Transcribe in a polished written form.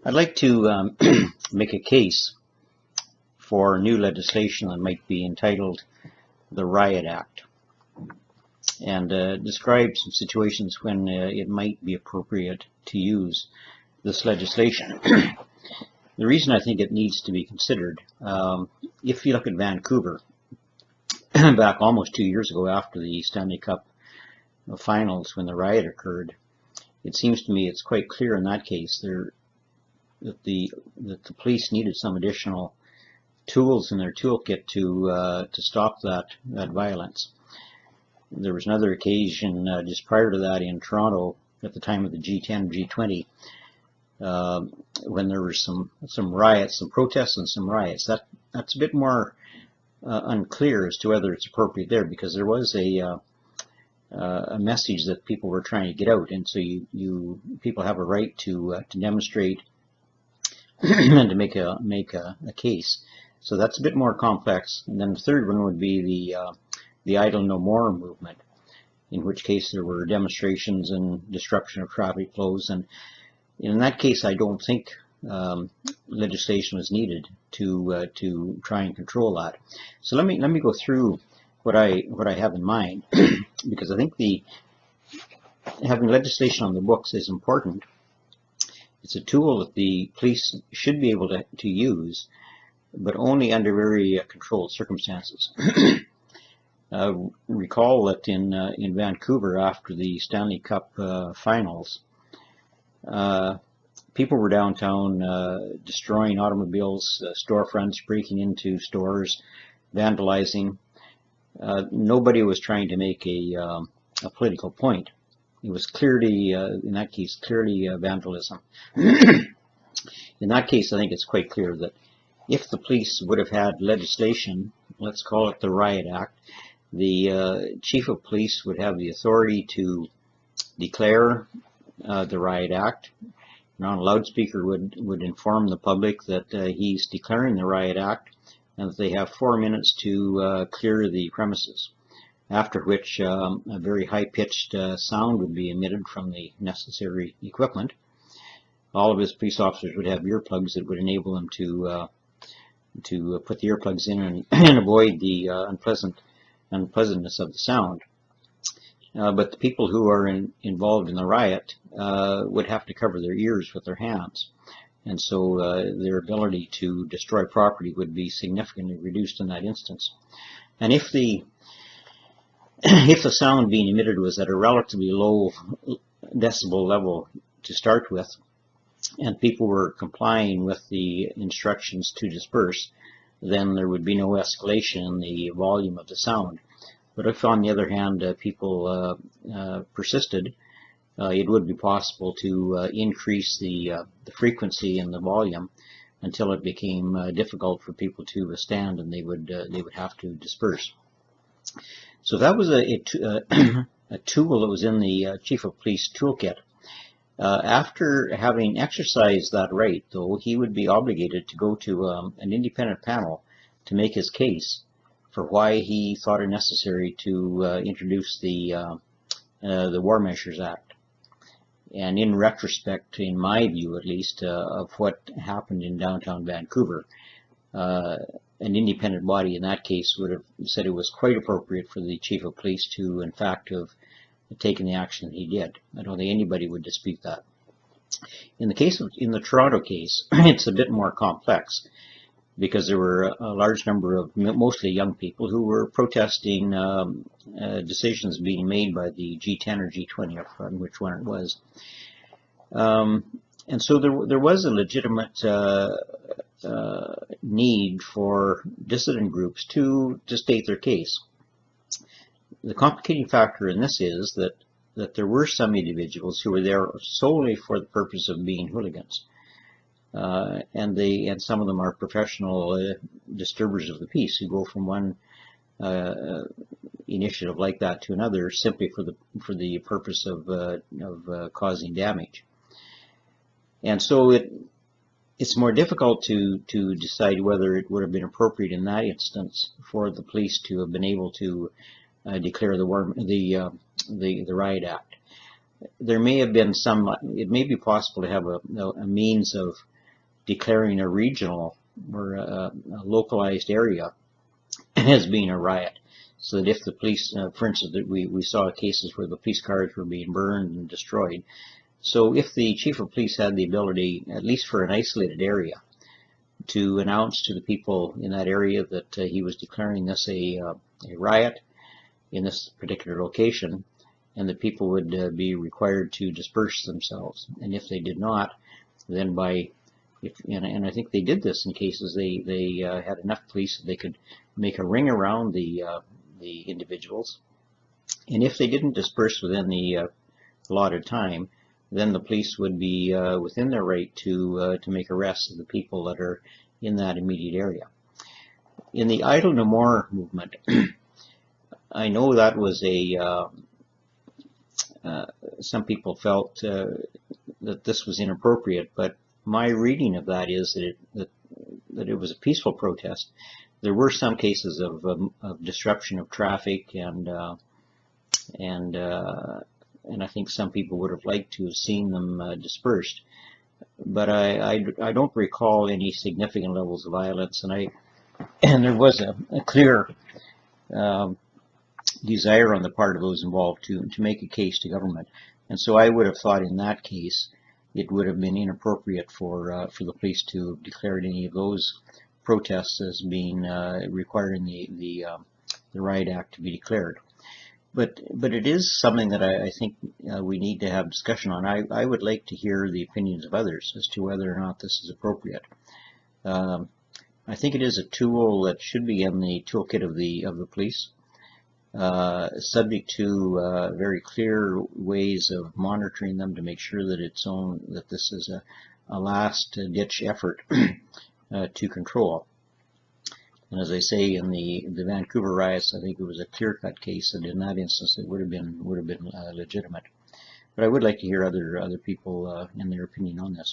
I'd like to make a case for new legislation that might be entitled the Riot Act, and describe some situations when it might be appropriate to use this legislation. The reason I think it needs to be considered, if you look at Vancouver, back almost 2 years ago after the Stanley Cup finals when the riot occurred, it seems to me it's quite clear in that case that the police needed some additional tools in their toolkit to stop that violence. There was another occasion just prior to that in Toronto at the time of the G10, G20, when there were some riots, some protests and some riots. That's a bit more unclear as to whether it's appropriate there, because there was a message that people were trying to get out, and so people have a right to demonstrate and to make a case. So that's a bit more complex. And then the third one would be the Idle No More movement, in which case there were demonstrations and disruption of traffic flows. And in that case, I don't think legislation was needed to try and control that. So let me go through what I have in mind, because I think having legislation on the books is important. It's a tool that the police should be able to use, but only under very controlled circumstances. Recall that in Vancouver after the Stanley Cup finals, people were downtown destroying automobiles, storefronts, breaking into stores, vandalizing. Nobody was trying to make a political point. It was clearly, in that case, clearly vandalism. In that case, I think it's quite clear that if the police would have had legislation, let's call it the Riot Act, the chief of police would have the authority to declare the Riot Act. And on a loudspeaker would inform the public that he's declaring the Riot Act, and that they have 4 minutes to clear the premises, after which a very high-pitched sound would be emitted from the necessary equipment. All of his police officers would have earplugs that would enable them to put the earplugs in and avoid the unpleasantness of the sound. But the people who are involved in the riot would have to cover their ears with their hands, and so their ability to destroy property would be significantly reduced in that instance. And if the sound being emitted was at a relatively low decibel level to start with, and people were complying with the instructions to disperse, then there would be no escalation in the volume of the sound. But if, on the other hand, people persisted, it would be possible to increase the frequency and the volume until it became difficult for people to withstand, and they would have to disperse. So that was a tool that was in the chief of police toolkit. After having exercised that right, though, he would be obligated to go to an independent panel to make his case for why he thought it necessary to introduce the War Measures Act. And in retrospect, in my view at least, of what happened in downtown Vancouver, an independent body in that case would have said it was quite appropriate for the chief of police to, in fact, have taken the action that he did. I don't think anybody would dispute that. In the Toronto case, it's a bit more complex, because there were a large number of mostly young people who were protesting decisions being made by the G10 or G20, I forgot which one it was. And so there was a legitimate need for dissident groups to state their case. The complicating factor in this is that there were some individuals who were there solely for the purpose of being hooligans. And some of them are professional disturbers of the peace who go from one initiative like that to another simply for the purpose of causing damage. And so it's more difficult to decide whether it would have been appropriate in that instance for the police to have been able to declare the Riot Act. There may have been it may be possible to have a means of declaring a regional or a localized area as being a riot. So that if the police, for instance, that we saw cases where the police cars were being burned and destroyed. So if the chief of police had the ability, at least for an isolated area, to announce to the people in that area that he was declaring this a riot in this particular location, and the people would be required to disperse themselves. And if they did not, then and I think they did this in cases, they had enough police that they could make a ring around the individuals. And if they didn't disperse within the allotted time, then the police would be within their right to make arrests of the people that are in that immediate area. In the Idle No More movement, I know that was some people felt that this was inappropriate, but my reading of that is that it was a peaceful protest. There were some cases of disruption of traffic, and I think some people would have liked to have seen them dispersed. But I don't recall any significant levels of violence, and there was a clear desire on the part of those involved to make a case to government. And so I would have thought in that case it would have been inappropriate for the police to have declared any of those protests as being requiring the Riot Act to be declared. But it is something that I think we need to have discussion on. I would like to hear the opinions of others as to whether or not this is appropriate. I think it is a tool that should be in the toolkit of the police, subject to very clear ways of monitoring them to make sure that this is a last-ditch effort to control. And as I say, in the Vancouver riots, I think it was a clear-cut case, and in that instance, it would have been legitimate. But I would like to hear other people in their opinion on this.